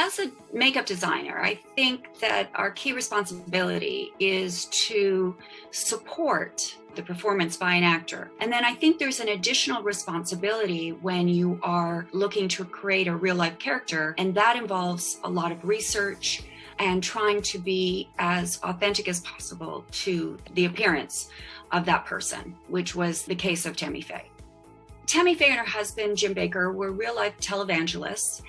As a makeup designer, I think that our key responsibility is to support the performance by an actor. And then I think there's an additional responsibility when you are looking to create a real life character, and that involves a lot of research and trying to be as authentic as possible to the appearance of that person, which was the case of Tammy Faye. Tammy Faye and her husband, Jim Baker, were real-life televangelists,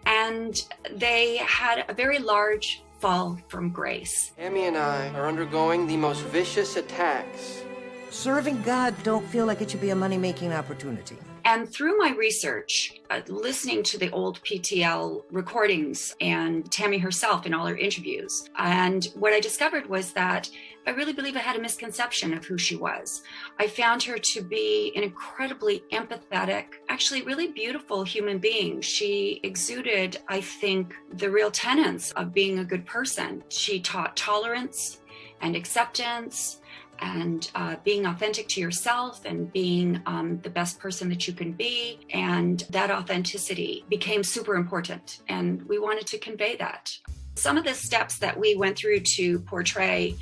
and they had a very large fall from grace. Tammy and I are undergoing the most vicious attacks. Serving God don't feel like it should be a money-making opportunity. And through my research, listening to the old PTL recordings and Tammy herself in all her interviews, and what I discovered was that I really believe I had a misconception of who she was. I found her to be an incredibly empathetic, actually really beautiful human being. She exuded, I think, the real tenets of being a good person. She taught tolerance and acceptance, and being authentic to yourself and being the best person that you can be. And that authenticity became super important. And we wanted to convey that. Some of the steps that we went through to portray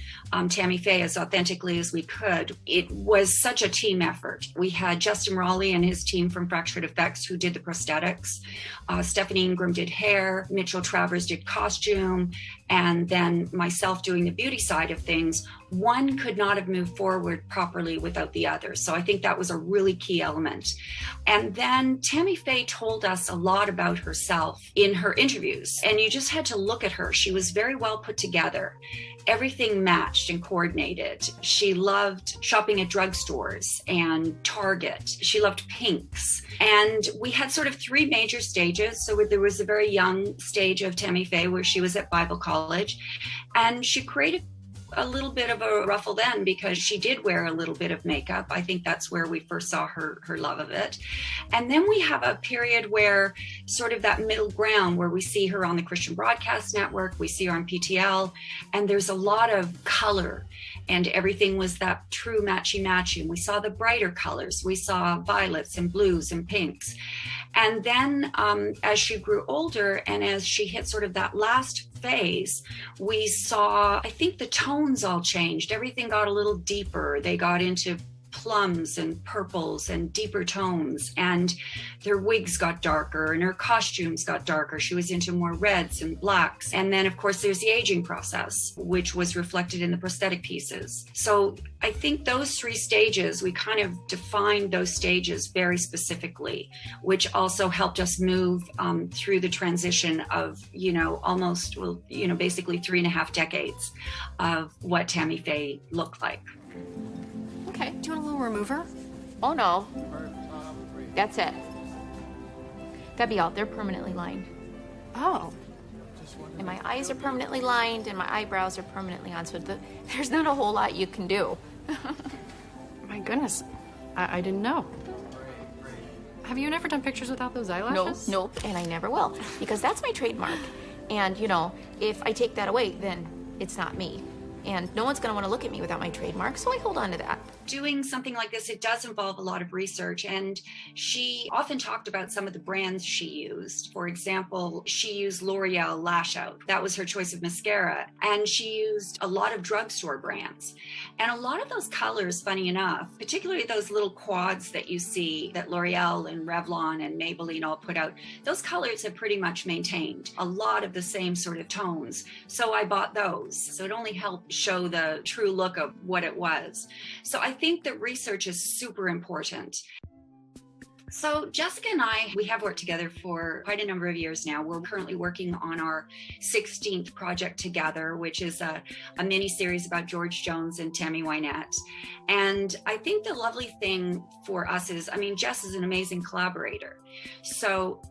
Tammy Faye as authentically as we could, it was such a team effort. We had Justin Raleigh and his team from Fractured Effects who did the prosthetics. Stephanie Ingram did hair, Mitchell Travers did costume, and then myself doing the beauty side of things. One could not have moved forward properly without the other. So I think that was a really key element. And then Tammy Faye told us a lot about herself in her interviews. And you just had to look at her. She was very well put together. Everything matched and coordinated. She loved shopping at drugstores and Target. She loved pinks. And we had sort of three major stages. So there was a very young stage of Tammy Faye where she was at Bible college, and she created a little bit of a ruffle then because she did wear a little bit of makeup. I think that's where we first saw her love of it. And then we have a period where sort of that middle ground where we see her on the Christian Broadcast Network, we see her on PTL, and there's a lot of color and everything was that true matchy-matchy. And we saw the brighter colors. We saw violets and blues and pinks. And then as she grew older and as she hit sort of that last phase, we saw, I think the tones all changed. Everything got a little deeper. They got into plums and purples and deeper tones, and their wigs got darker and her costumes got darker. She was into more reds and blacks. And then of course there's the aging process, which was reflected in the prosthetic pieces. So I think those three stages, we kind of defined those stages very specifically, which also helped us move through the transition of, almost, basically 3.5 decades of what Tammy Faye looked like. Okay, do you want a little remover? Oh no, that's it. That'd be all, they're permanently lined. Oh. And my eyes are permanently lined and my eyebrows are permanently on, so there's not a whole lot you can do. My goodness, I didn't know. Have you never done pictures without those eyelashes? Nope, and I never will, because that's my trademark. And if I take that away, then it's not me. And no one's gonna wanna look at me without my trademark, so I hold on to that. Doing something like this, it does involve a lot of research, and she often talked about some of the brands she used. For example, she used L'Oreal Lash Out. That was her choice of mascara. And she used a lot of drugstore brands. And a lot of those colors, funny enough, particularly those little quads that you see that L'Oreal and Revlon and Maybelline all put out, those colors have pretty much maintained a lot of the same sort of tones. So I bought those. So it only helped show the true look of what it was. So I think that research is super important. So Jessica and I, we have worked together for quite a number of years now. We're currently working on our 16th project together, which is a mini series about George Jones and Tammy Wynette. And I think the lovely thing for us is, Jess is an amazing collaborator. So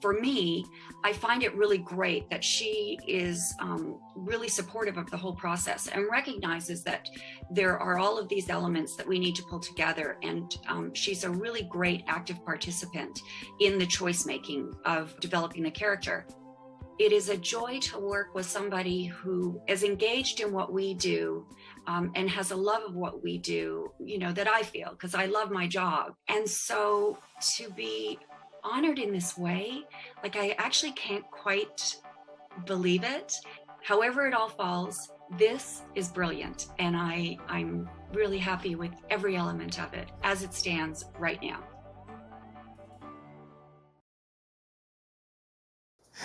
for me, I find it really great that she is really supportive of the whole process and recognizes that there are all of these elements that we need to pull together. And she's a really great active participant in the choice making of developing the character. It is a joy to work with somebody who is engaged in what we do and has a love of what we do, that I feel, because I love my job. And so to be honored in this way, I actually can't quite believe it. However it all falls, this is brilliant, and I'm really happy with every element of it as it stands right now.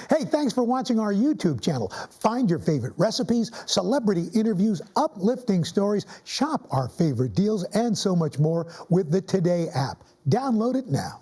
Hey, thanks for watching our YouTube channel. Find your favorite recipes, celebrity interviews, uplifting stories, shop our favorite deals, and so much more with the Today app. Download it now.